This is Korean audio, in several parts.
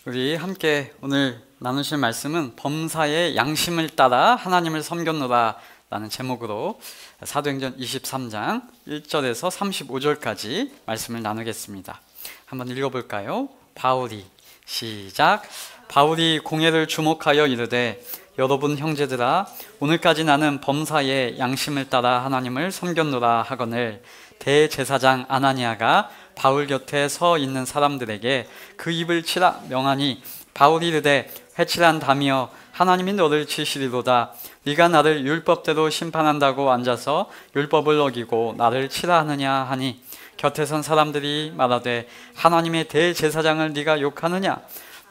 우리 함께 오늘 나누실 말씀은 범사의 양심을 따라 하나님을 섬겼노라 라는 제목으로 사도행전 23장 1절에서 35절까지 말씀을 나누겠습니다. 한번 읽어볼까요? 바울이 시작. 바울이 공회를 주목하여 이르되 여러분 형제들아, 오늘까지 나는 범사의 양심을 따라 하나님을 섬겼노라 하거늘, 대제사장 아나니아가 바울 곁에 서 있는 사람들에게 그 입을 치라 명하니, 바울이 이르되 회칠한 담이여, 하나님이 너를 치시리로다. 네가 나를 율법대로 심판한다고 앉아서 율법을 어기고 나를 치라 하느냐 하니, 곁에 선 사람들이 말하되 하나님의 대제사장을 네가 욕하느냐?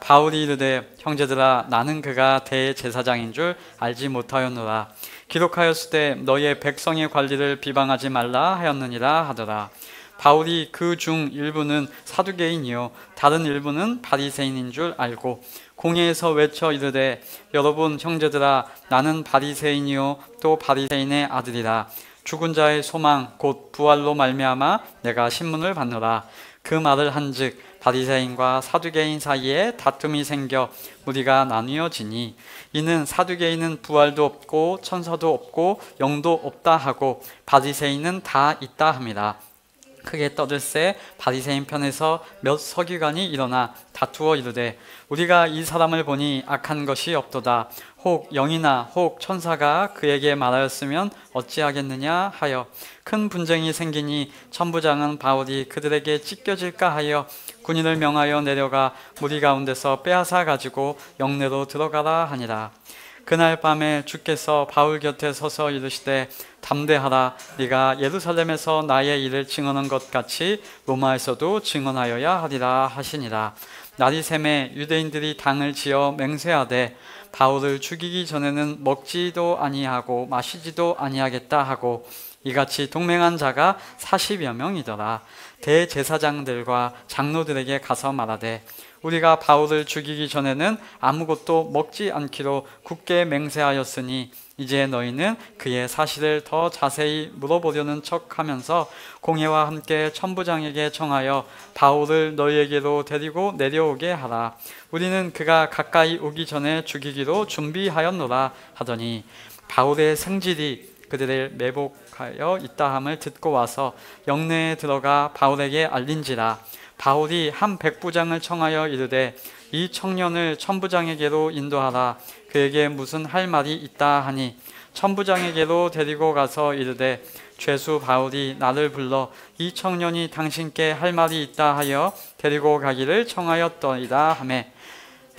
바울이 이르되 형제들아, 나는 그가 대제사장인 줄 알지 못하였노라. 기록하였으되 너희의 백성의 관리를 비방하지 말라 하였느니라 하더라. 바울이 그 중 일부는 사두개인이요 다른 일부는 바리새인인 줄 알고 공회에서 외쳐 이르되 여러분 형제들아, 나는 바리새인이요 또 바리새인의 아들이라. 죽은 자의 소망 곧 부활로 말미암아 내가 신문을 받노라. 그 말을 한즉 바리새인과 사두개인 사이에 다툼이 생겨 무리가 나뉘어지니, 이는 사두개인은 부활도 없고 천사도 없고 영도 없다 하고 바리새인은 다 있다 함이라. 크게 떠들새 바리새인 편에서 몇 서기관이 일어나 다투어 이르되 우리가 이 사람을 보니 악한 것이 없도다. 혹 영이나 혹 천사가 그에게 말하였으면 어찌하겠느냐 하여 큰 분쟁이 생기니, 천부장은 바울이 그들에게 찢겨질까 하여 군인을 명하여 내려가 무리 가운데서 빼앗아 가지고 영내로 들어가라 하니라. 그날 밤에 주께서 바울 곁에 서서 이르시되 담대하라. 네가 예루살렘에서 나의 일을 증언한 것 같이 로마에서도 증언하여야 하리라 하시니라. 날이 새매 유대인들이 당을 지어 맹세하되 바울을 죽이기 전에는 먹지도 아니하고 마시지도 아니하겠다 하고, 이같이 동맹한 자가 40여 명이더라. 대제사장들과 장로들에게 가서 말하되 우리가 바울을 죽이기 전에는 아무것도 먹지 않기로 굳게 맹세하였으니, 이제 너희는 그의 사실을 더 자세히 물어보려는 척하면서 공회와 함께 천부장에게 청하여 바울을 너희에게로 데리고 내려오게 하라. 우리는 그가 가까이 오기 전에 죽이기로 준비하였노라 하더니, 바울의 생질이 그들을 매복하여 있다함을 듣고 와서 영내에 들어가 바울에게 알린지라. 바울이 한 백부장을 청하여 이르되 이 청년을 천부장에게로 인도하라. 그에게 무슨 할 말이 있다 하니, 천부장에게로 데리고 가서 이르되 죄수 바울이 나를 불러 이 청년이 당신께 할 말이 있다 하여 데리고 가기를 청하였더이다 하매,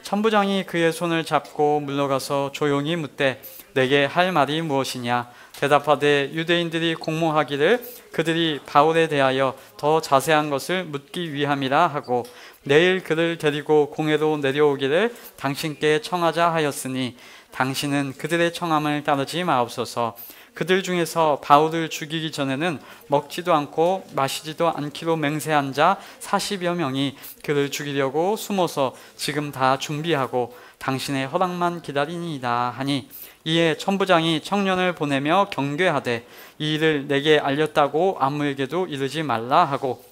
천부장이 그의 손을 잡고 물러가서 조용히 묻되 내게 할 말이 무엇이냐? 대답하되 유대인들이 공모하기를 그들이 바울에 대하여 더 자세한 것을 묻기 위함이라 하고, 내일 그를 데리고 공회로 내려오기를 당신께 청하자 하였으니 당신은 그들의 청함을 따르지 마옵소서. 그들 중에서 바울을 죽이기 전에는 먹지도 않고 마시지도 않기로 맹세한 자 40여 명이 그를 죽이려고 숨어서 지금 다 준비하고 당신의 허락만 기다리니이다 하니, 이에 천부장이 청년을 보내며 경계하되 이 일을 내게 알렸다고 아무에게도 이르지 말라 하고,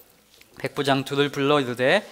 백부장 둘을 불러 이르되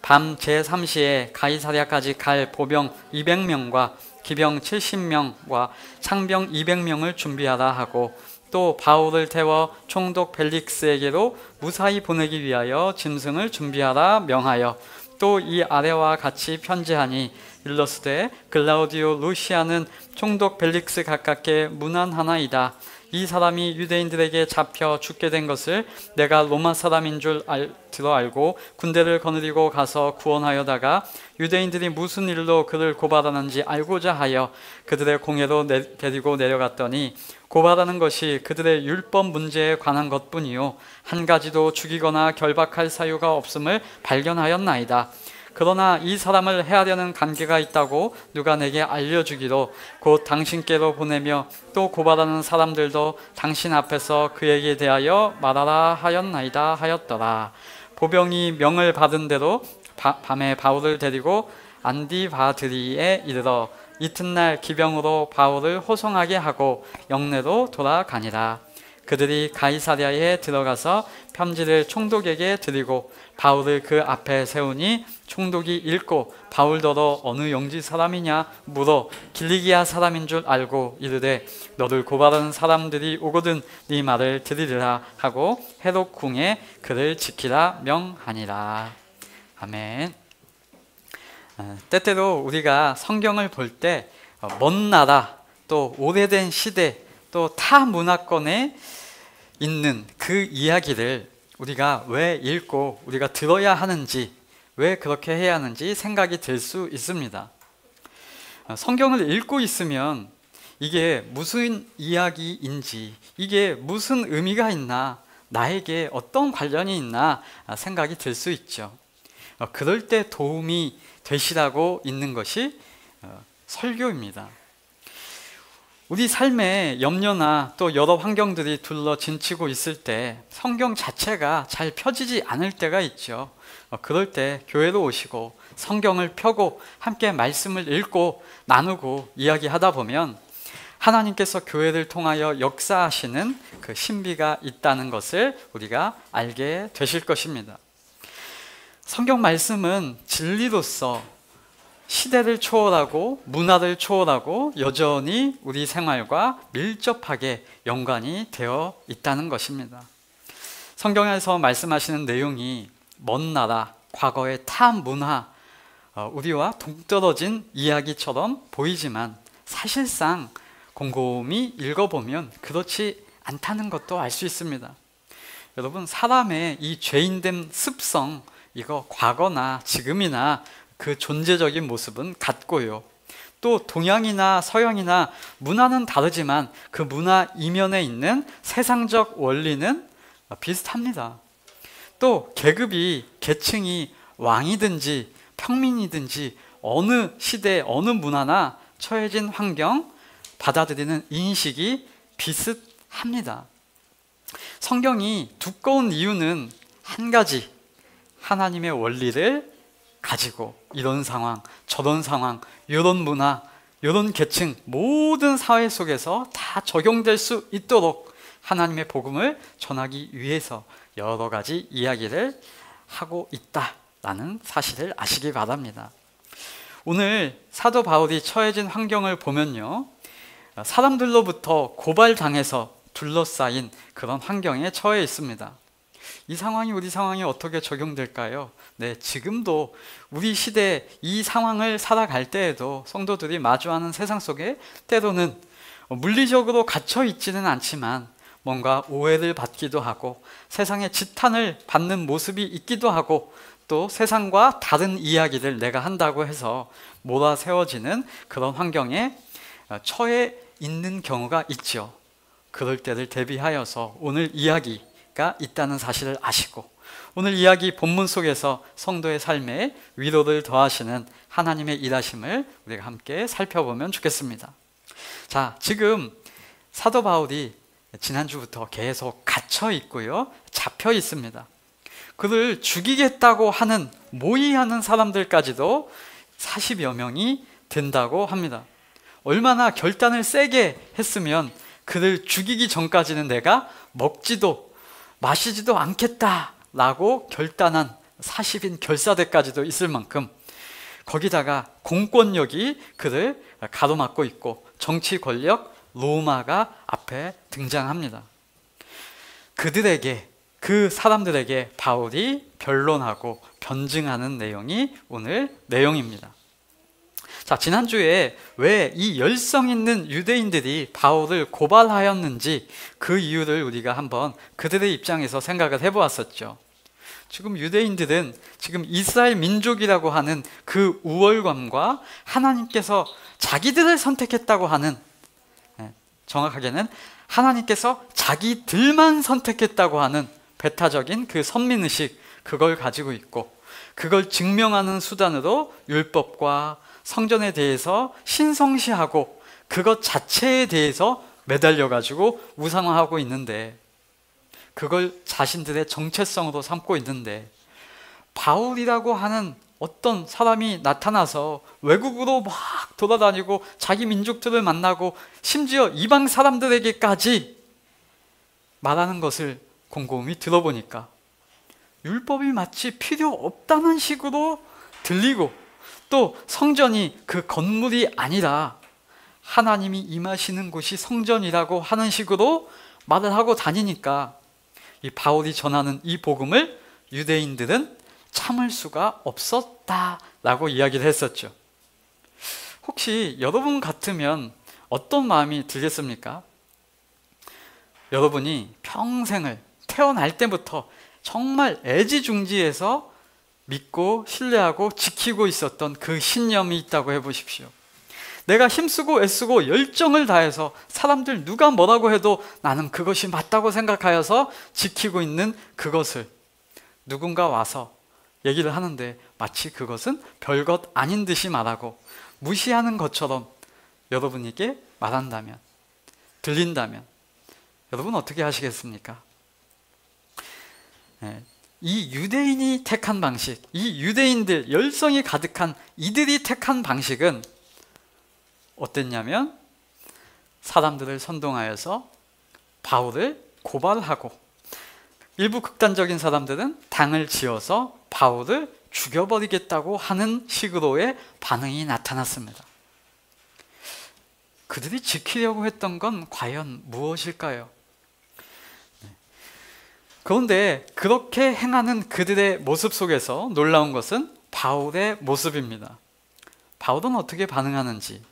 밤 제3시에 가이사랴까지 갈 보병 200명과 기병 70명과 창병 200명을 준비하라 하고, 또 바울을 태워 총독 벨릭스에게로 무사히 보내기 위하여 짐승을 준비하라 명하여, 또 이 아래와 같이 편지하니, 일러스되 글라우디오 루시아는 총독 벨릭스 가깝게 문안하나이다. 이 사람이 유대인들에게 잡혀 죽게 된 것을 내가 로마 사람인 줄 들어 알고 군대를 거느리고 가서 구원하여다가 유대인들이 무슨 일로 그를 고발하는지 알고자 하여 그들의 공회로 데리고 내려갔더니, 고발하는 것이 그들의 율법 문제에 관한 것뿐이요 한 가지도 죽이거나 결박할 사유가 없음을 발견하였나이다. 그러나 이 사람을 해하려는 관계가 있다고 누가 내게 알려주기로 곧 당신께로 보내며, 또 고발하는 사람들도 당신 앞에서 그에게 대하여 말하라 하였나이다 하였더라. 보병이 명을 받은 대로 밤에 바울을 데리고 안디바드리에 이르러 이튿날 기병으로 바울을 호송하게 하고 영내로 돌아가니라. 그들이 가이사랴에 들어가서 편지를 총독에게 드리고 바울을 그 앞에 세우니 총독이 읽고 바울더러 어느 영지 사람이냐 물어 길리기아 사람인 줄 알고 이르되 너를 고발하는 사람들이 오거든 네 말을 들으리라 하고 헤롯 궁에 그를 지키라 명하니라. 아멘. 때때로 우리가 성경을 볼 때 먼 나라 또 오래된 시대 또 타 문화권에 있는 그 이야기를 우리가 왜 읽고 우리가 들어야 하는지 왜 그렇게 해야 하는지 생각이 들 수 있습니다. 성경을 읽고 있으면 이게 무슨 이야기인지 이게 무슨 의미가 있나 나에게 어떤 관련이 있나 생각이 들 수 있죠. 그럴 때 도움이 되시라고 있는 것이 설교입니다. 우리 삶에 염려나 또 여러 환경들이 둘러 진치고 있을 때 성경 자체가 잘 펴지지 않을 때가 있죠. 그럴 때 교회로 오시고 성경을 펴고 함께 말씀을 읽고 나누고 이야기하다 보면 하나님께서 교회를 통하여 역사하시는 그 신비가 있다는 것을 우리가 알게 되실 것입니다. 성경 말씀은 진리로서 시대를 초월하고 문화를 초월하고 여전히 우리 생활과 밀접하게 연관이 되어 있다는 것입니다. 성경에서 말씀하시는 내용이 먼 나라, 과거의 타 문화, 우리와 동떨어진 이야기처럼 보이지만 사실상 곰곰이 읽어보면 그렇지 않다는 것도 알 수 있습니다. 여러분, 사람의 이 죄인된 습성, 이거 과거나 지금이나 그 존재적인 모습은 같고요. 또 동양이나 서양이나 문화는 다르지만 그 문화 이면에 있는 세상적 원리는 비슷합니다. 또 계급이, 계층이 왕이든지 평민이든지 어느 시대, 어느 문화나 처해진 환경, 받아들이는 인식이 비슷합니다. 성경이 두꺼운 이유는 한 가지, 하나님의 원리를 가지고 이런 상황, 저런 상황, 이런 문화, 이런 계층 모든 사회 속에서 다 적용될 수 있도록 하나님의 복음을 전하기 위해서 여러 가지 이야기를 하고 있다라는 사실을 아시기 바랍니다. 오늘 사도 바울이 처해진 환경을 보면요, 사람들로부터 고발당해서 둘러싸인 그런 환경에 처해 있습니다. 이 상황이 우리 상황에 어떻게 적용될까요? 네, 지금도 우리 시대 이 상황을 살아갈 때에도 성도들이 마주하는 세상 속에 때로는 물리적으로 갇혀 있지는 않지만 뭔가 오해를 받기도 하고 세상의 지탄을 받는 모습이 있기도 하고 또 세상과 다른 이야기를 내가 한다고 해서 몰아세워지는 그런 환경에 처해 있는 경우가 있죠. 그럴 때를 대비하여서 오늘 이야기가 있다는 사실을 아시고 오늘 이야기 본문 속에서 성도의 삶에 위로를 더하시는 하나님의 일하심을 우리가 함께 살펴보면 좋겠습니다. 자, 지금 사도 바울이 지난주부터 계속 갇혀 있고요, 잡혀 있습니다. 그를 죽이겠다고 하는 모의하는 사람들까지도 40여 명이 된다고 합니다. 얼마나 결단을 세게 했으면 그를 죽이기 전까지는 내가 먹지도 마시지도 않겠다라고 결단한 40인 결사대까지도 있을 만큼 거기다가 공권력이 그를 가로막고 있고 정치 권력 로마가 앞에 등장합니다. 그들에게, 그 사람들에게 바울이 변론하고 변증하는 내용이 오늘 내용입니다. 자, 지난주에 왜 이 열성 있는 유대인들이 바울을 고발하였는지 그 이유를 우리가 한번 그들의 입장에서 생각을 해보았었죠. 지금 유대인들은 지금 이스라엘 민족이라고 하는 그 우월감과 하나님께서 자기들을 선택했다고 하는, 정확하게는 하나님께서 자기들만 선택했다고 하는 배타적인 그 선민의식, 그걸 가지고 있고 그걸 증명하는 수단으로 율법과 성전에 대해서 신성시하고 그것 자체에 대해서 매달려가지고 우상화하고 있는데, 그걸 자신들의 정체성으로 삼고 있는데, 바울이라고 하는 어떤 사람이 나타나서 외국으로 막 돌아다니고 자기 민족들을 만나고 심지어 이방 사람들에게까지 말하는 것을 곰곰이 들어보니까 율법이 마치 필요 없다는 식으로 들리고, 또 성전이 그 건물이 아니라 하나님이 임하시는 곳이 성전이라고 하는 식으로 말을 하고 다니니까 이 바울이 전하는 이 복음을 유대인들은 참을 수가 없었다라고 이야기를 했었죠. 혹시 여러분 같으면 어떤 마음이 들겠습니까? 여러분이 평생을 태어날 때부터 정말 애지중지해서 믿고 신뢰하고 지키고 있었던 그 신념이 있다고 해보십시오. 내가 힘쓰고 애쓰고 열정을 다해서 사람들 누가 뭐라고 해도 나는 그것이 맞다고 생각하여서 지키고 있는 그것을 누군가 와서 얘기를 하는데 마치 그것은 별것 아닌 듯이 말하고 무시하는 것처럼 여러분에게 말한다면, 들린다면 여러분 어떻게 하시겠습니까? 이 유대인이 택한 방식, 이 유대인들 열성이 가득한 이들이 택한 방식은 어땠냐면 사람들을 선동하여서 바울을 고발하고, 일부 극단적인 사람들은 당을 지어서 바울을 죽여버리겠다고 하는 식으로의 반응이 나타났습니다. 그들이 지키려고 했던 건 과연 무엇일까요? 그런데 그렇게 행하는 그들의 모습 속에서 놀라운 것은 바울의 모습입니다. 바울은 어떻게 반응하는지,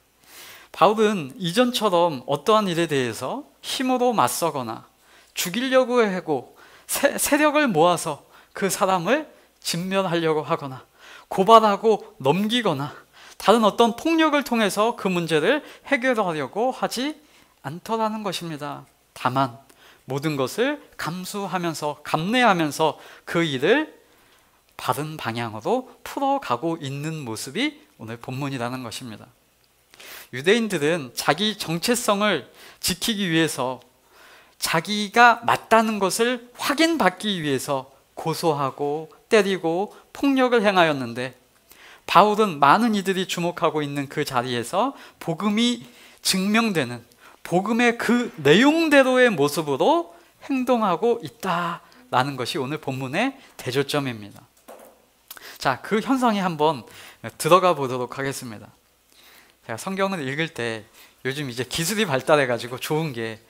바울은 이전처럼 어떠한 일에 대해서 힘으로 맞서거나 죽이려고 하고 세력을 모아서 그 사람을 진멸하려고 하거나 고발하고 넘기거나 다른 어떤 폭력을 통해서 그 문제를 해결하려고 하지 않더라는 것입니다. 다만 모든 것을 감수하면서 감내하면서 그 일을 바른 방향으로 풀어가고 있는 모습이 오늘 본문이라는 것입니다. 유대인들은 자기 정체성을 지키기 위해서 자기가 맞다는 것을 확인받기 위해서 고소하고 때리고 폭력을 행하였는데, 바울은 많은 이들이 주목하고 있는 그 자리에서 복음이 증명되는 복음의 그 내용대로의 모습으로 행동하고 있다라는 것이 오늘 본문의 대조점입니다. 자, 그 현상에 한번 들어가 보도록 하겠습니다. 제가 성경을 읽을 때 요즘 이제 기술이 발달해 가지고 좋은 게,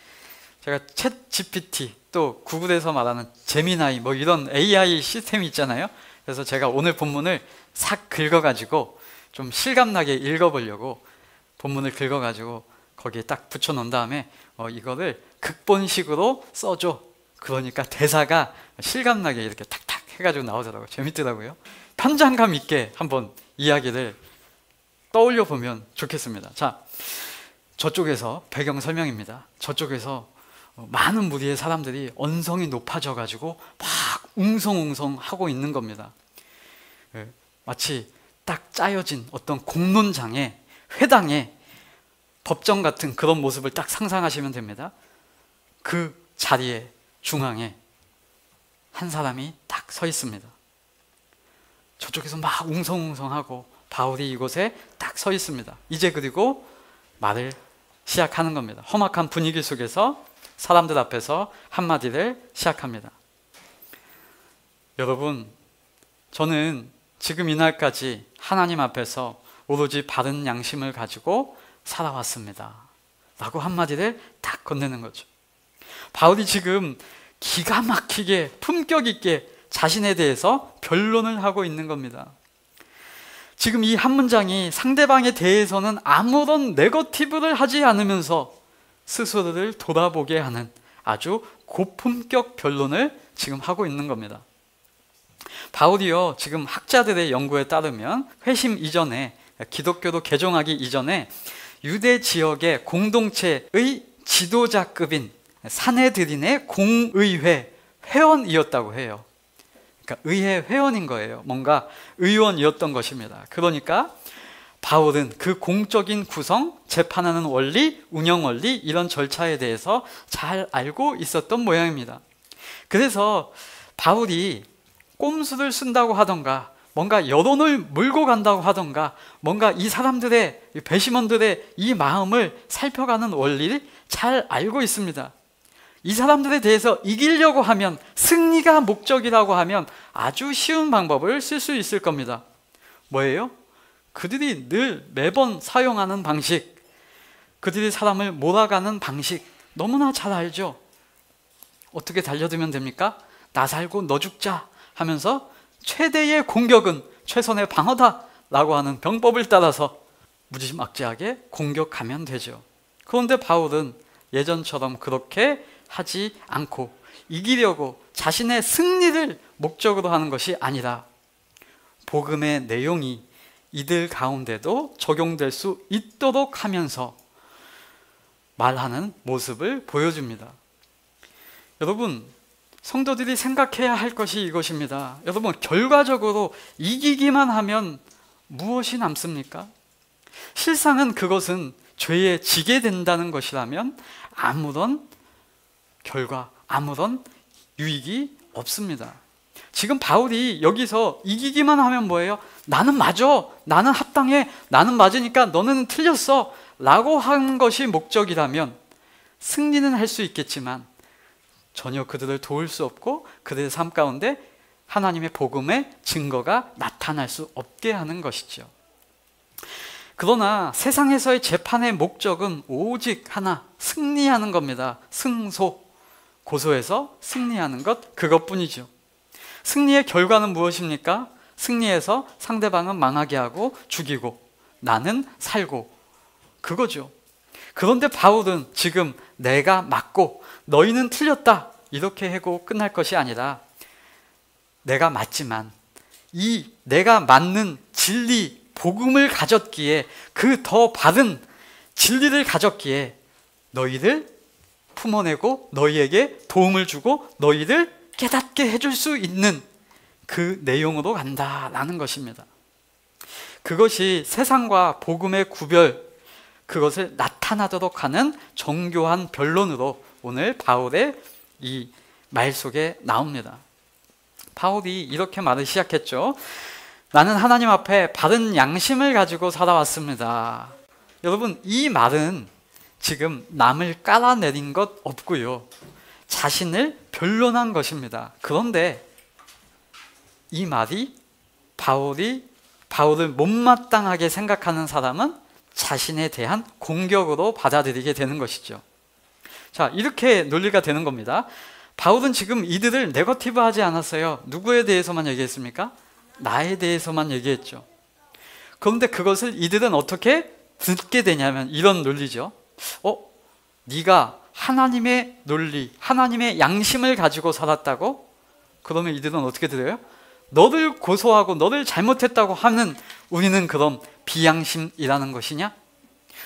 제가 챗 GPT 또 구글에서 말하는 제미나이 뭐 이런 AI 시스템이 있잖아요. 그래서 제가 오늘 본문을 싹 긁어가지고 좀 실감나게 읽어보려고 본문을 긁어가지고 거기에 딱 붙여놓은 다음에 이거를 극본식으로 써줘. 그러니까 대사가 실감나게 이렇게 탁탁 해가지고 나오더라고요. 재밌더라고요. 현장감 있게 한번 이야기를 떠올려 보면 좋겠습니다. 자, 저쪽에서 배경 설명입니다. 저쪽에서 많은 무리의 사람들이 언성이 높아져 가지고 막 웅성웅성 하고 있는 겁니다. 마치 딱 짜여진 어떤 공론장에, 회당에, 법정 같은 그런 모습을 딱 상상하시면 됩니다. 그 자리에 중앙에 한 사람이 딱 서 있습니다. 저쪽에서 막 웅성웅성하고 바울이 이곳에 딱 서 있습니다. 이제 그리고 말을 시작하는 겁니다. 험악한 분위기 속에서 사람들 앞에서 한마디를 시작합니다. 여러분, 저는 지금 이날까지 하나님 앞에서 오로지 바른 양심을 가지고 살아왔습니다 라고 한마디를 딱 건네는 거죠. 바울이 지금 기가 막히게 품격 있게 자신에 대해서 변론을 하고 있는 겁니다. 지금 이 한 문장이 상대방에 대해서는 아무런 네거티브를 하지 않으면서 스스로를 돌아보게 하는 아주 고품격 변론을 지금 하고 있는 겁니다. 바울이요, 지금 학자들의 연구에 따르면 회심 이전에, 기독교도 개종하기 이전에 유대 지역의 공동체의 지도자급인 사내들인의 공의회 회원이었다고 해요. 그러니까 의회 회원인 거예요. 뭔가 의원이었던 것입니다. 그러니까 바울은 그 공적인 구성, 재판하는 원리, 운영 원리, 이런 절차에 대해서 잘 알고 있었던 모양입니다. 그래서 바울이 꼼수를 쓴다고 하던가, 뭔가 여론을 몰고 간다고 하던가, 뭔가 이 사람들의, 배심원들의 이 마음을 살펴가는 원리를 잘 알고 있습니다. 이 사람들에 대해서 이기려고 하면, 승리가 목적이라고 하면 아주 쉬운 방법을 쓸 수 있을 겁니다. 뭐예요? 그들이 늘 매번 사용하는 방식, 그들이 사람을 몰아가는 방식 너무나 잘 알죠. 어떻게 달려들면 됩니까? 나 살고 너 죽자 하면서 최대의 공격은 최선의 방어다 라고 하는 병법을 따라서 무지막지하게 공격하면 되죠. 그런데 바울은 예전처럼 그렇게 하지 않고 이기려고 자신의 승리를 목적으로 하는 것이 아니라 복음의 내용이 이들 가운데도 적용될 수 있도록 하면서 말하는 모습을 보여줍니다. 여러분, 성도들이 생각해야 할 것이 이것입니다. 여러분, 결과적으로 이기기만 하면 무엇이 남습니까? 실상은 그것은 죄에 지게 된다는 것이라면 아무런 결과, 아무런 유익이 없습니다. 지금 바울이 여기서 이기기만 하면 뭐예요? 나는 맞아, 나는 합당해, 나는 맞으니까 너는 틀렸어 라고 하는 것이 목적이라면 승리는 할 수 있겠지만 전혀 그들을 도울 수 없고 그들의 삶 가운데 하나님의 복음의 증거가 나타날 수 없게 하는 것이죠. 그러나 세상에서의 재판의 목적은 오직 하나, 승리하는 겁니다. 승소, 고소해서 승리하는 것, 그것뿐이죠. 승리의 결과는 무엇입니까? 승리해서 상대방은 망하게 하고 죽이고 나는 살고, 그거죠. 그런데 바울은 지금 내가 맞고 너희는 틀렸다 이렇게 하고 끝날 것이 아니라 내가 맞지만 이 내가 맞는 진리, 복음을 가졌기에, 그 더 바른 진리를 가졌기에 너희를 품어내고 너희에게 도움을 주고 너희를 깨닫게 해줄 수 있는 그 내용으로 간다라는 것입니다. 그것이 세상과 복음의 구별, 그것을 나타나도록 하는 정교한 변론으로 오늘 바울의 이 말 속에 나옵니다. 바울이 이렇게 말을 시작했죠. 나는 하나님 앞에 바른 양심을 가지고 살아왔습니다. 여러분, 이 말은 지금 남을 깔아내린 것 없고요, 자신을 변론한 것입니다. 그런데 이 말이 바울을 못마땅하게 생각하는 사람은 자신에 대한 공격으로 받아들이게 되는 것이죠. 자, 이렇게 논리가 되는 겁니다. 바울은 지금 이들을 네거티브 하지 않았어요. 누구에 대해서만 얘기했습니까? 나에 대해서만 얘기했죠. 그런데 그것을 이들은 어떻게 듣게 되냐면 이런 논리죠. 네가 하나님의 논리, 하나님의 양심을 가지고 살았다고? 그러면 이들은 어떻게 들어요? 너를 고소하고 너를 잘못했다고 하는 우리는 그럼 비양심이라는 것이냐?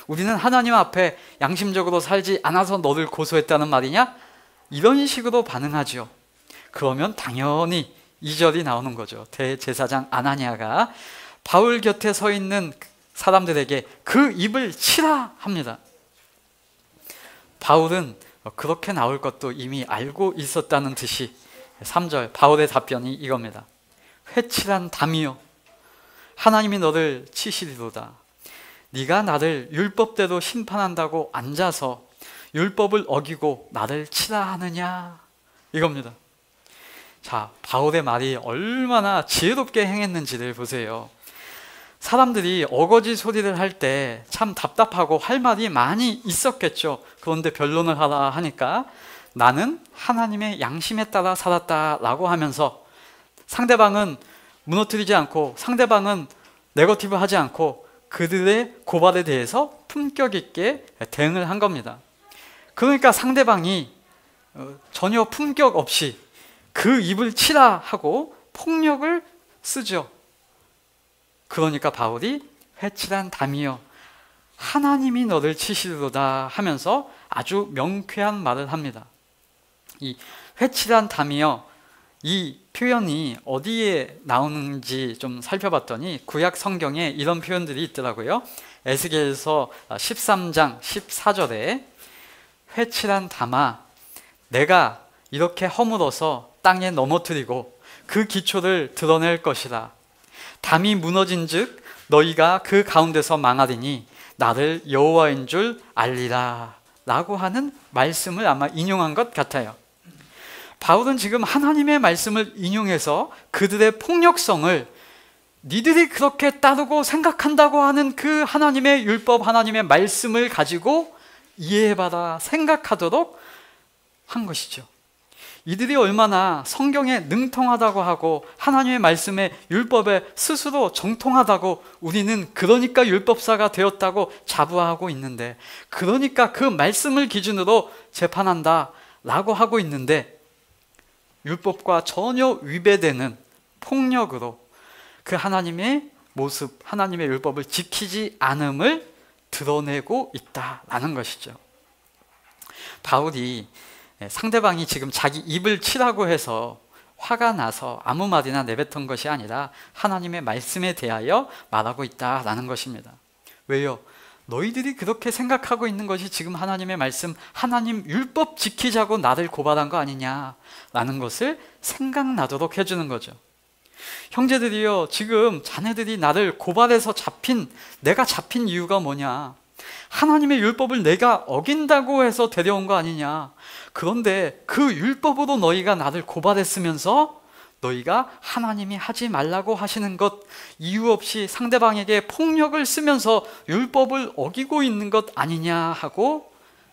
우리는 하나님 앞에 양심적으로 살지 않아서 너를 고소했다는 말이냐? 이런 식으로 반응하죠. 그러면 당연히 2절이 나오는 거죠. 대제사장 아나니아가 바울 곁에 서 있는 사람들에게 그 입을 치라 합니다. 바울은 그렇게 나올 것도 이미 알고 있었다는 듯이 3절 바울의 답변이 이겁니다. 회칠한 담이여, 하나님이 너를 치시리로다. 네가 나를 율법대로 심판한다고 앉아서 율법을 어기고 나를 치라 하느냐, 이겁니다. 자, 바울의 말이 얼마나 지혜롭게 행했는지를 보세요. 사람들이 어거지 소리를 할 때 참 답답하고 할 말이 많이 있었겠죠. 그런데 변론을 하라 하니까 나는 하나님의 양심에 따라 살았다라고 하면서 상대방은 무너뜨리지 않고 상대방은 네거티브 하지 않고 그들의 고발에 대해서 품격 있게 대응을 한 겁니다. 그러니까 상대방이 전혀 품격 없이 그 입을 치라 하고 폭력을 쓰죠. 그러니까 바울이 회칠한 담이여, 하나님이 너를 치시리로다 하면서 아주 명쾌한 말을 합니다. 이 회칠한 담이여, 이 표현이 어디에 나오는지 좀 살펴봤더니 구약 성경에 이런 표현들이 있더라고요. 에스겔서 13장 14절에 회칠한 담아, 내가 이렇게 허물어서 땅에 넘어뜨리고 그 기초를 드러낼 것이라. 담이 무너진 즉 너희가 그 가운데서 망하리니 나를 여호와인 줄 알리라 라고 하는 말씀을 아마 인용한 것 같아요. 바울은 지금 하나님의 말씀을 인용해서 그들의 폭력성을 니들이 그렇게 따르고 생각한다고 하는 그 하나님의 율법, 하나님의 말씀을 가지고 이해해봐라 생각하도록 한 것이죠. 이들이 얼마나 성경에 능통하다고 하고 하나님의 말씀에 율법에 스스로 정통하다고 우리는 그러니까 율법사가 되었다고 자부하고 있는데, 그러니까 그 말씀을 기준으로 재판한다 라고 하고 있는데, 율법과 전혀 위배되는 폭력으로 그 하나님의 모습, 하나님의 율법을 지키지 않음을 드러내고 있다라는 것이죠. 바울이 상대방이 지금 자기 입을 치라고 해서 화가 나서 아무 말이나 내뱉은 것이 아니라 하나님의 말씀에 대하여 말하고 있다라는 것입니다. 왜요? 너희들이 그렇게 생각하고 있는 것이 지금 하나님의 말씀, 하나님 율법 지키자고 나를 고발한 거 아니냐라는 것을 생각나도록 해주는 거죠. 형제들이요, 지금 자네들이 나를 고발해서 내가 잡힌 이유가 뭐냐? 하나님의 율법을 내가 어긴다고 해서 데려온 거 아니냐? 그런데 그 율법으로 너희가 나를 고발했으면서 너희가 하나님이 하지 말라고 하시는 것, 이유 없이 상대방에게 폭력을 쓰면서 율법을 어기고 있는 것 아니냐 하고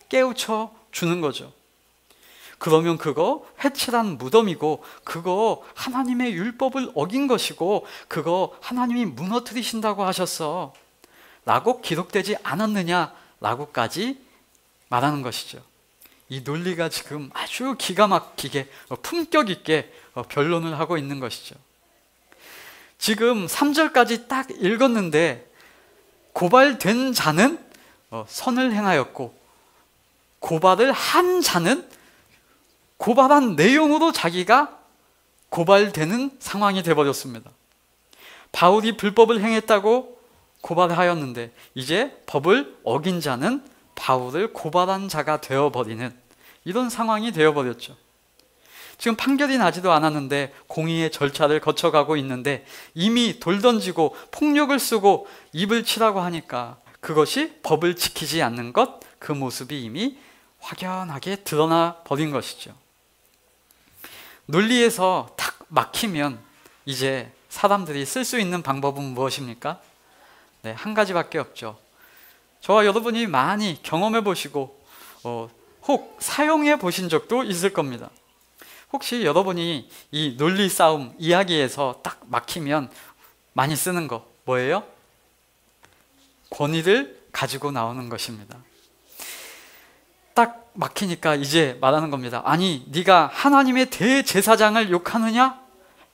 깨우쳐 주는 거죠. 그러면 그거 회칠한 무덤이고, 그거 하나님의 율법을 어긴 것이고, 그거 하나님이 무너뜨리신다고 하셨어 라고 기록되지 않았느냐 라고까지 말하는 것이죠. 이 논리가 지금 아주 기가 막히게 품격 있게 변론을 하고 있는 것이죠. 지금 3절까지 딱 읽었는데, 고발된 자는 선을 행하였고, 고발을 한 자는 고발한 내용으로 자기가 고발되는 상황이 되어버렸습니다. 바울이 불법을 행했다고 고발하였는데, 이제 법을 어긴 자는 바울을 고발한 자가 되어버리는 이런 상황이 되어버렸죠. 지금 판결이 나지도 않았는데 공의의 절차를 거쳐가고 있는데, 이미 돌 던지고 폭력을 쓰고 입을 치라고 하니까 그것이 법을 지키지 않는 것, 그 모습이 이미 확연하게 드러나 버린 것이죠. 논리에서 탁 막히면 이제 사람들이 쓸 수 있는 방법은 무엇입니까? 네, 한 가지밖에 없죠. 저와 여러분이 많이 경험해 보시고 혹 사용해 보신 적도 있을 겁니다. 혹시 여러분이 이 논리 싸움 이야기에서 딱 막히면 많이 쓰는 거 뭐예요? 권위를 가지고 나오는 것입니다. 딱 막히니까 이제 말하는 겁니다. 아니, 네가 하나님의 대제사장을 욕하느냐?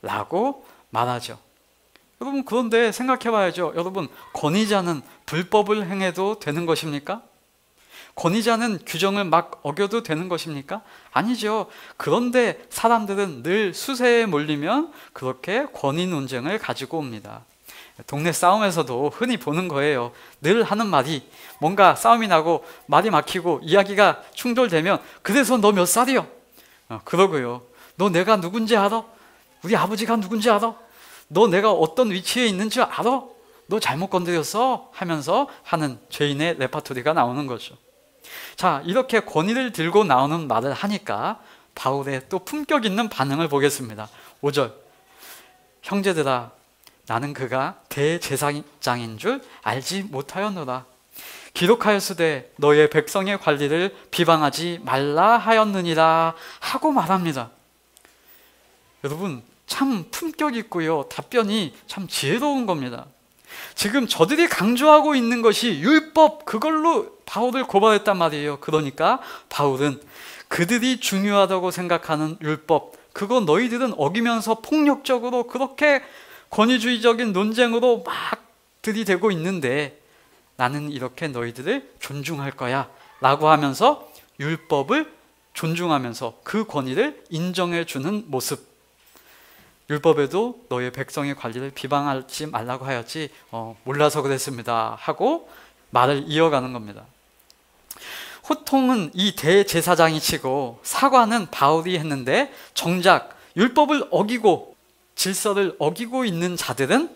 라고 말하죠. 여러분, 그런데 생각해 봐야죠. 여러분, 권위자는 불법을 행해도 되는 것입니까? 권위자는 규정을 막 어겨도 되는 것입니까? 아니죠. 그런데 사람들은 늘 수세에 몰리면 그렇게 권위 논쟁을 가지고 옵니다. 동네 싸움에서도 흔히 보는 거예요. 늘 하는 말이, 뭔가 싸움이 나고 말이 막히고 이야기가 충돌되면, 그래서 너 몇 살이요? 그러고요. 너 내가 누군지 알아? 우리 아버지가 누군지 알아? 너 내가 어떤 위치에 있는지 알아? 너 잘못 건드렸어? 하면서 하는 죄인의 레파토리가 나오는 거죠. 자, 이렇게 권위를 들고 나오는 말을 하니까 바울의 또 품격 있는 반응을 보겠습니다. 5절, 형제들아, 나는 그가 대제사장인 줄 알지 못하였노라. 기록하였으되 너의 백성의 관리를 비방하지 말라 하였느니라 하고 말합니다. 여러분, 참 품격 있고요, 답변이 참 지혜로운 겁니다. 지금 저들이 강조하고 있는 것이 율법, 그걸로 바울을 고발했단 말이에요. 그러니까 바울은 그들이 중요하다고 생각하는 율법, 그거 너희들은 어기면서 폭력적으로 그렇게 권위주의적인 논쟁으로 막 들이대고 있는데, 나는 이렇게 너희들을 존중할 거야 라고 하면서 율법을 존중하면서 그 권위를 인정해 주는 모습. 율법에도 너의 백성의 관리를 비방하지 말라고 하였지 몰라서 그랬습니다 하고 말을 이어가는 겁니다. 호통은 이 대제사장이 치고 사과는 바울이 했는데, 정작 율법을 어기고 질서를 어기고 있는 자들은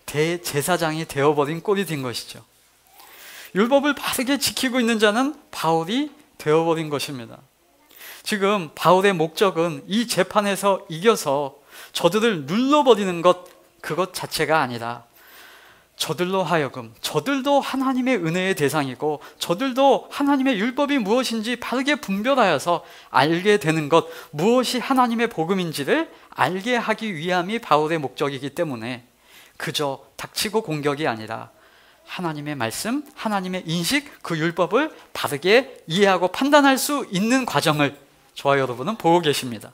대제사장이 되어버린 꼴이 된 것이죠. 율법을 바르게 지키고 있는 자는 바울이 되어버린 것입니다. 지금 바울의 목적은 이 재판에서 이겨서 저들을 눌러버리는 것, 그것 자체가 아니라 저들로 하여금 저들도 하나님의 은혜의 대상이고 저들도 하나님의 율법이 무엇인지 바르게 분별하여서 알게 되는 것, 무엇이 하나님의 복음인지를 알게 하기 위함이 바울의 목적이기 때문에 그저 닥치고 공격이 아니라 하나님의 말씀, 하나님의 인식, 그 율법을 바르게 이해하고 판단할 수 있는 과정을 저와 여러분은 보고 계십니다.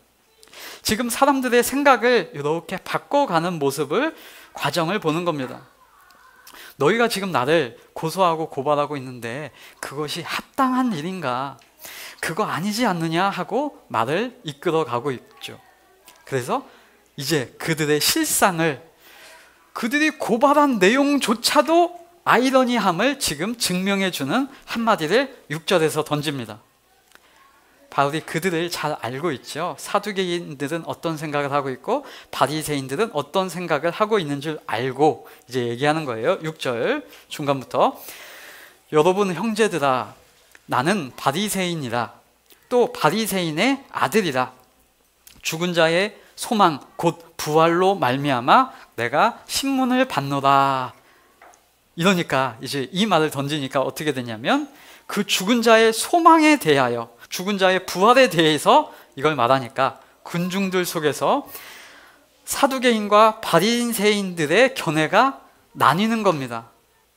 지금 사람들의 생각을 이렇게 바꿔가는 모습을, 과정을 보는 겁니다. 너희가 지금 나를 고소하고 고발하고 있는데 그것이 합당한 일인가? 그거 아니지 않느냐 하고 말을 이끌어가고 있죠. 그래서 이제 그들의 실상을, 그들이 고발한 내용조차도 아이러니함을 지금 증명해주는 한마디를 6절에서 던집니다. 바울이 그들을 잘 알고 있죠. 사두개인들은 어떤 생각을 하고 있고 바리새인들은 어떤 생각을 하고 있는 줄 알고 이제 얘기하는 거예요. 6절 중간부터 여러분 형제들아, 나는 바리새인이라, 또 바리새인의 아들이라. 죽은 자의 소망 곧 부활로 말미암아 내가 신문을 받노라. 이러니까 이제 이 말을 던지니까 어떻게 되냐면 그 죽은 자의 소망에 대하여, 죽은 자의 부활에 대해서 이걸 말하니까 군중들 속에서 사두개인과 바리새인들의 견해가 나뉘는 겁니다.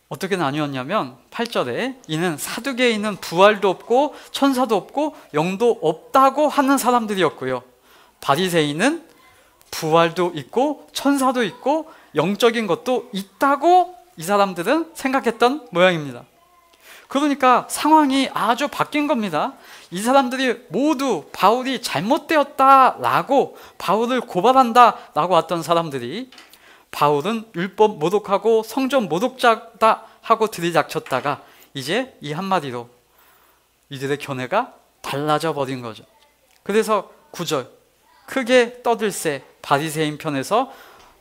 어떻게 나뉘었냐면 8절에 이는 사두개인은 부활도 없고 천사도 없고 영도 없다고 하는 사람들이었고요, 바리새인은 부활도 있고 천사도 있고 영적인 것도 있다고 이 사람들은 생각했던 모양입니다. 그러니까 상황이 아주 바뀐 겁니다. 이 사람들이 모두 바울이 잘못되었다라고 바울을 고발한다라고 왔던 사람들이 바울은 율법 모독하고 성전 모독자다 하고 들이닥쳤다가 이제 이 한마디로 이들의 견해가 달라져 버린 거죠. 그래서 9절 크게 떠들세 바리새인 편에서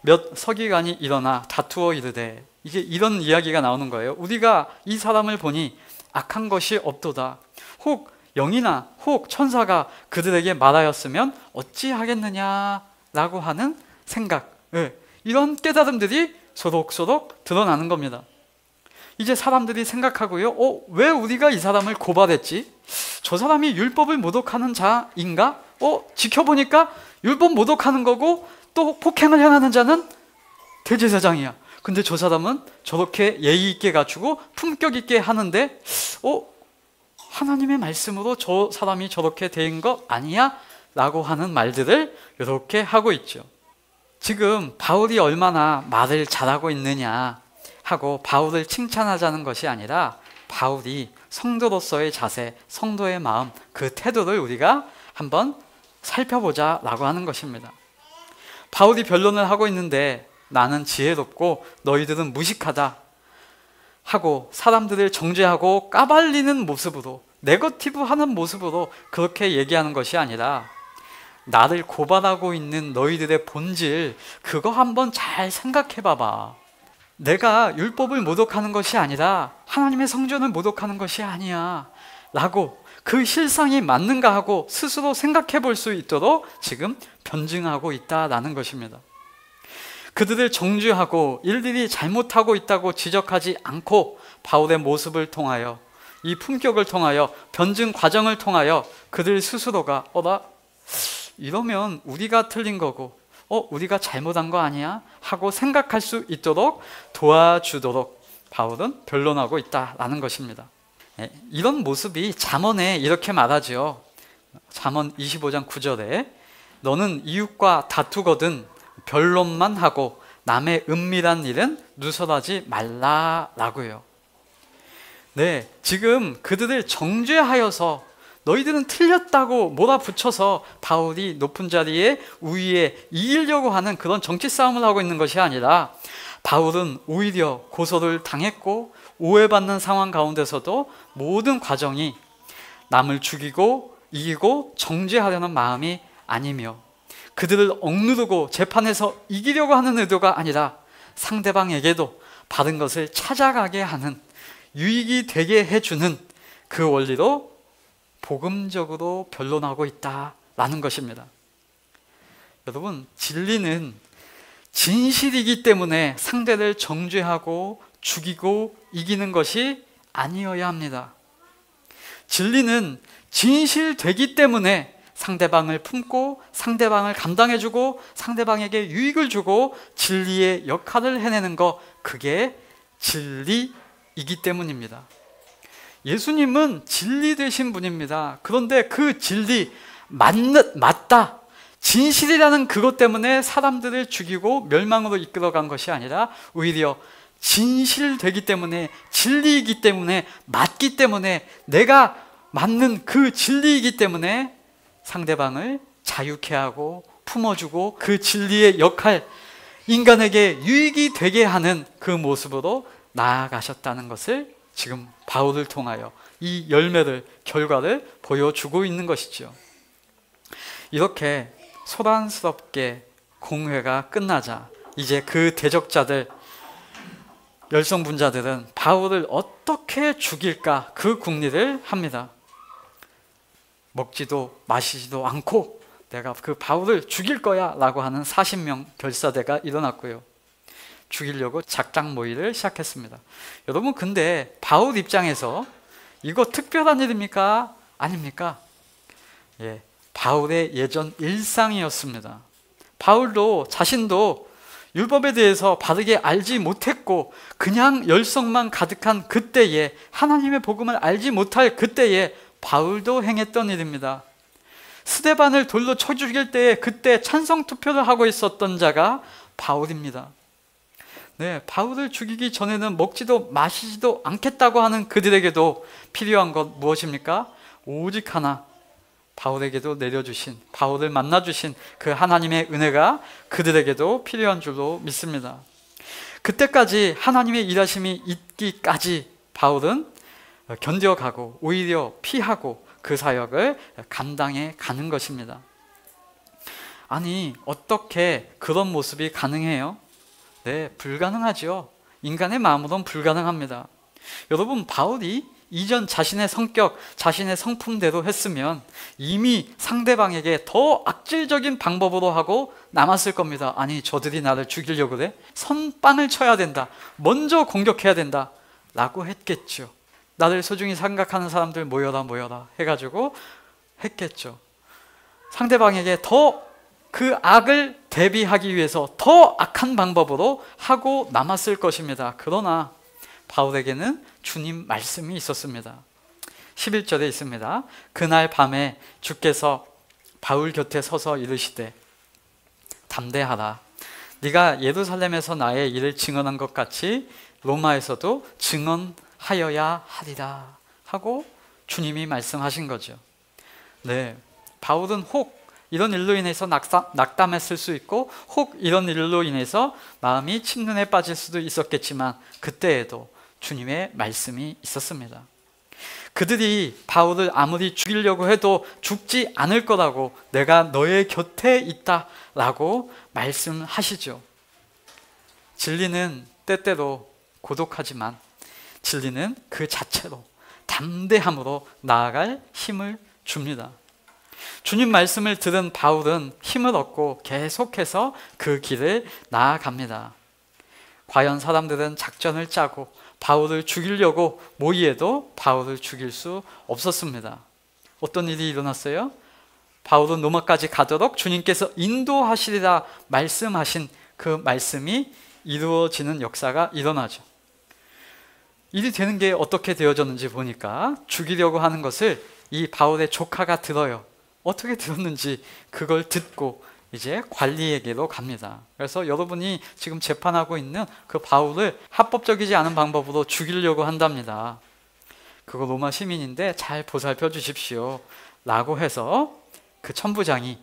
몇 서기관이 일어나 다투어 이르되, 이게 이런 이야기가 나오는 거예요. 우리가 이 사람을 보니 악한 것이 없도다. 혹 영이나 혹 천사가 그들에게 말하였으면 어찌하겠느냐라고 하는 생각, 이런 깨달음들이 소록소록 드러나는 겁니다. 이제 사람들이 생각하고요, 왜 우리가 이 사람을 고발했지? 저 사람이 율법을 모독하는 자인가? 지켜보니까 율법 모독하는 거고 또 폭행을 행하는 자는 대제사장이야. 근데 저 사람은 저렇게 예의 있게 갖추고 품격 있게 하는데 하나님의 말씀으로 저 사람이 저렇게 된 거 아니야? 라고 하는 말들을 이렇게 하고 있죠. 지금 바울이 얼마나 말을 잘하고 있느냐 하고 바울을 칭찬하자는 것이 아니라 바울이 성도로서의 자세, 성도의 마음, 그 태도를 우리가 한번 살펴보자 라고 하는 것입니다. 바울이 변론을 하고 있는데 나는 지혜롭고 너희들은 무식하다 하고 사람들을 정죄하고 까발리는 모습으로, 네거티브하는 모습으로 그렇게 얘기하는 것이 아니라 나를 고발하고 있는 너희들의 본질, 그거 한번 잘 생각해 봐봐. 내가 율법을 모독하는 것이 아니라 하나님의 성전을 모독하는 것이 아니야 라고 그 실상이 맞는가 하고 스스로 생각해 볼 수 있도록 지금 변증하고 있다라는 것입니다. 그들을 정죄하고 일일이 잘못하고 있다고 지적하지 않고 바울의 모습을 통하여, 이 품격을 통하여, 변증 과정을 통하여 그들 스스로가 나 이러면 우리가 틀린 거고 우리가 잘못한 거 아니야? 하고 생각할 수 있도록 도와주도록 바울은 변론하고 있다라는 것입니다. 이런 모습이 잠언에 이렇게 말하죠. 잠언 25장 9절에 너는 이웃과 다투거든 변론만 하고 남의 은밀한 일은 누설하지 말라라고요. 네, 지금 그들을 정죄하여서 너희들은 틀렸다고 몰아붙여서 바울이 높은 자리에 우위에 이기려고 하는 그런 정치 싸움을 하고 있는 것이 아니라 바울은 오히려 고소를 당했고 오해받는 상황 가운데서도 모든 과정이 남을 죽이고 이기고 정죄하려는 마음이 아니며 그들을 억누르고 재판에서 이기려고 하는 의도가 아니라 상대방에게도 바른 것을 찾아가게 하는 유익이 되게 해주는 그 원리로 복음적으로 변론하고 있다라는 것입니다. 여러분, 진리는 진실이기 때문에 상대를 정죄하고 죽이고 이기는 것이 아니어야 합니다. 진리는 진실되기 때문에 상대방을 품고 상대방을 감당해주고 상대방에게 유익을 주고 진리의 역할을 해내는 것, 그게 진리이기 때문입니다. 예수님은 진리 되신 분입니다. 그런데 그 진리, 맞다, 진실이라는 그것 때문에 사람들을 죽이고 멸망으로 이끌어간 것이 아니라 오히려 진실되기 때문에, 진리이기 때문에, 맞기 때문에, 내가 맞는 그 진리이기 때문에 상대방을 자유케 하고 품어주고 그 진리의 역할, 인간에게 유익이 되게 하는 그 모습으로 나아가셨다는 것을 지금 바울을 통하여 이 열매를, 결과를 보여주고 있는 것이죠. 이렇게 소란스럽게 공회가 끝나자 이제 그 대적자들, 열성분자들은 바울을 어떻게 죽일까 그 궁리를 합니다. 먹지도 마시지도 않고 내가 그 바울을 죽일 거야 라고 하는 40명 결사대가 일어났고요. 죽이려고 작당 모의를 시작했습니다. 여러분, 근데 바울 입장에서 이거 특별한 일입니까? 아닙니까? 예, 바울의 예전 일상이었습니다. 바울도 자신도 율법에 대해서 바르게 알지 못했고 그냥 열성만 가득한 그때에, 하나님의 복음을 알지 못할 그때에 바울도 행했던 일입니다. 스데반을 돌로 쳐 죽일 때에 그때 찬성 투표를 하고 있었던 자가 바울입니다. 네, 바울을 죽이기 전에는 먹지도 마시지도 않겠다고 하는 그들에게도 필요한 것 무엇입니까? 오직 하나, 바울에게도 내려주신, 바울을 만나주신 그 하나님의 은혜가 그들에게도 필요한 줄로 믿습니다. 그때까지 하나님의 일하심이 있기까지 바울은 견뎌가고 오히려 피하고 그 사역을 감당해 가는 것입니다. 아니, 어떻게 그런 모습이 가능해요? 네, 불가능하죠. 인간의 마음으로는 불가능합니다. 여러분, 바울이 이전 자신의 성격, 자신의 성품대로 했으면 이미 상대방에게 더 악질적인 방법으로 하고 남았을 겁니다. 아니, 저들이 나를 죽이려고 그래? 선빵을 쳐야 된다, 먼저 공격해야 된다 라고 했겠죠. 나를 소중히 생각하는 사람들 모여라 해가지고 했겠죠. 상대방에게 더 그 악을 대비하기 위해서 더 악한 방법으로 하고 남았을 것입니다. 그러나 바울에게는 주님 말씀이 있었습니다. 11절에 있습니다. 그날 밤에 주께서 바울 곁에 서서 이르시되 담대하라. 네가 예루살렘에서 나의 일을 증언한 것 같이 로마에서도 증언하여야 하리라 하고 주님이 말씀하신 거죠. 네, 바울은 혹 이런 일로 인해서 낙담했을 수 있고 혹 이런 일로 인해서 마음이 침륜에 빠질 수도 있었겠지만 그때에도 주님의 말씀이 있었습니다. 그들이 바울을 아무리 죽이려고 해도 죽지 않을 거라고, 내가 너의 곁에 있다라고 말씀하시죠. 진리는 때때로 고독하지만 진리는 그 자체로 담대함으로 나아갈 힘을 줍니다. 주님 말씀을 들은 바울은 힘을 얻고 계속해서 그 길을 나아갑니다. 과연 사람들은 작전을 짜고 바울을 죽이려고 모의해도 바울을 죽일 수 없었습니다. 어떤 일이 일어났어요? 바울은 로마까지 가도록 주님께서 인도하시리라 말씀하신 그 말씀이 이루어지는 역사가 일어나죠. 일이 되는 게 어떻게 되어졌는지 보니까 죽이려고 하는 것을 이 바울의 조카가 들어요. 어떻게 들었는지 그걸 듣고 이제 관리에게로 갑니다. 그래서 여러분이 지금 재판하고 있는 그 바울을 합법적이지 않은 방법으로 죽이려고 한답니다. 그거 로마 시민인데 잘 보살펴 주십시오 라고 해서 그 천부장이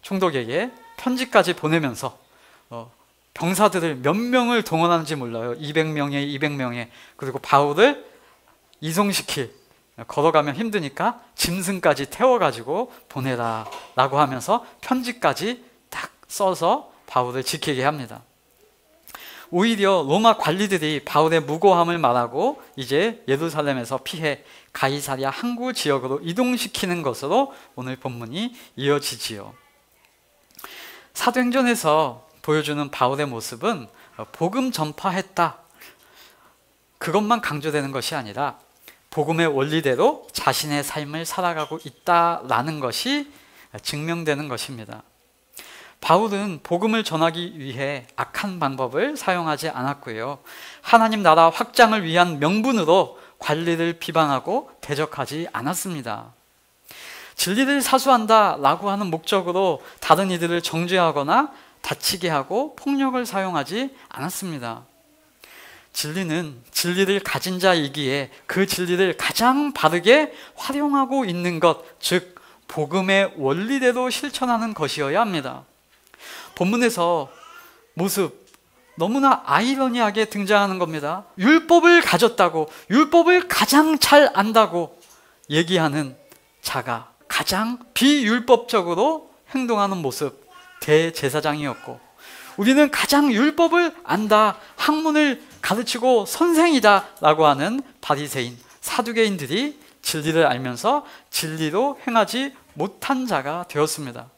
총독에게 편지까지 보내면서 병사들을 몇 명을 동원하는지 몰라요. 200명에 그리고 바울을 이송시킬, 걸어가면 힘드니까 짐승까지 태워가지고 보내라 라고 하면서 편지까지 딱 써서 바울을 지키게 합니다. 오히려 로마 관리들이 바울의 무고함을 말하고 이제 예루살렘에서 피해 가이사랴 항구 지역으로 이동시키는 것으로 오늘 본문이 이어지지요. 사도행전에서 보여주는 바울의 모습은 복음 전파했다, 그것만 강조되는 것이 아니라 복음의 원리대로 자신의 삶을 살아가고 있다라는 것이 증명되는 것입니다. 바울은 복음을 전하기 위해 악한 방법을 사용하지 않았고요, 하나님 나라 확장을 위한 명분으로 관리를 비방하고 대적하지 않았습니다. 진리를 사수한다라고 하는 목적으로 다른 이들을 정죄하거나 다치게 하고 폭력을 사용하지 않았습니다. 진리는 진리를 가진 자이기에 그 진리를 가장 바르게 활용하고 있는 것, 즉 복음의 원리대로 실천하는 것이어야 합니다. 본문에서 모습 너무나 아이러니하게 등장하는 겁니다. 율법을 가졌다고, 율법을 가장 잘 안다고 얘기하는 자가 가장 비율법적으로 행동하는 모습, 대제사장이었고, 우리는 가장 율법을 안다, 학문을 가르치고 선생이다 라고 하는 바리새인, 사두개인들이 진리를 알면서 진리로 행하지 못한 자가 되었습니다.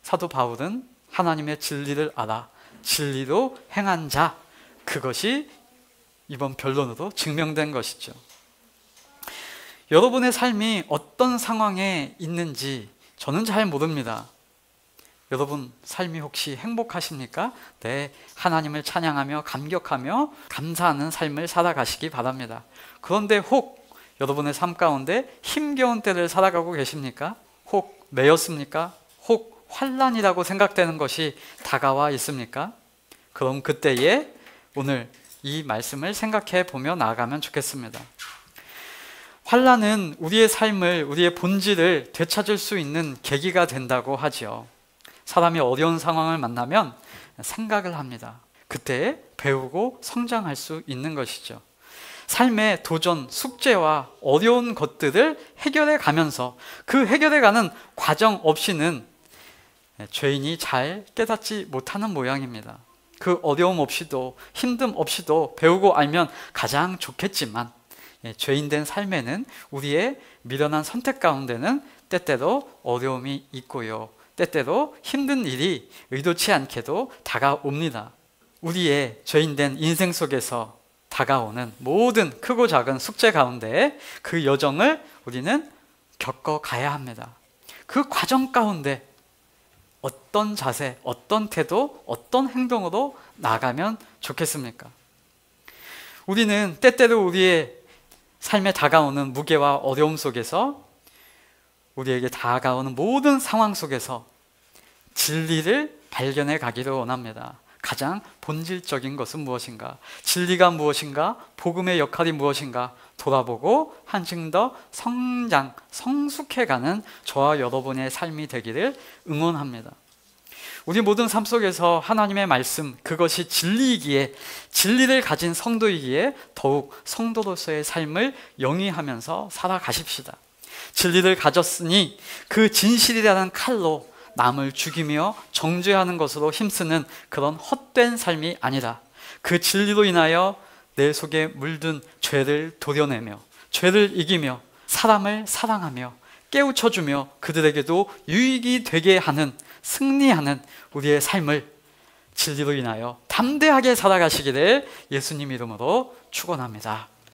사도 바울은 하나님의 진리를 알아 진리로 행한 자, 그것이 이번 변론으로 증명된 것이죠. 여러분의 삶이 어떤 상황에 있는지 저는 잘 모릅니다. 여러분 삶이 혹시 행복하십니까? 네, 하나님을 찬양하며 감격하며 감사하는 삶을 살아가시기 바랍니다. 그런데 혹 여러분의 삶 가운데 힘겨운 때를 살아가고 계십니까? 혹 매였습니까? 혹 환난이라고 생각되는 것이 다가와 있습니까? 그럼 그때에 오늘 이 말씀을 생각해 보며 나아가면 좋겠습니다. 환난은 우리의 삶을, 우리의 본질을 되찾을 수 있는 계기가 된다고 하죠. 사람이 어려운 상황을 만나면 생각을 합니다. 그때 배우고 성장할 수 있는 것이죠. 삶의 도전, 숙제와 어려운 것들을 해결해 가면서 그 해결해 가는 과정 없이는 죄인이 잘 깨닫지 못하는 모양입니다. 그 어려움 없이도 힘듦 없이도 배우고 알면 가장 좋겠지만 죄인된 삶에는 우리의 미련한 선택 가운데는 때때로 어려움이 있고요, 때때로 힘든 일이 의도치 않게도 다가옵니다. 우리의 죄인된 인생 속에서 다가오는 모든 크고 작은 숙제 가운데 그 여정을 우리는 겪어가야 합니다. 그 과정 가운데 어떤 자세, 어떤 태도, 어떤 행동으로 나가면 좋겠습니까? 우리는 때때로 우리의 삶에 다가오는 무게와 어려움 속에서, 우리에게 다가오는 모든 상황 속에서 진리를 발견해 가기를 원합니다. 가장 본질적인 것은 무엇인가? 진리가 무엇인가? 복음의 역할이 무엇인가? 돌아보고 한층 더 성장, 성숙해가는 저와 여러분의 삶이 되기를 응원합니다. 우리 모든 삶 속에서 하나님의 말씀, 그것이 진리이기에, 진리를 가진 성도이기에 더욱 성도로서의 삶을 영위하면서 살아가십시다. 진리를 가졌으니 그 진실이라는 칼로 남을 죽이며 정죄하는 것으로 힘쓰는 그런 헛된 삶이 아니라, 그 진리로 인하여 내 속에 물든 죄를 도려내며 죄를 이기며 사람을 사랑하며 깨우쳐주며 그들에게도 유익이 되게 하는, 승리하는 우리의 삶을 진리로 인하여 담대하게 살아가시기를 예수님 이름으로 축원합니다.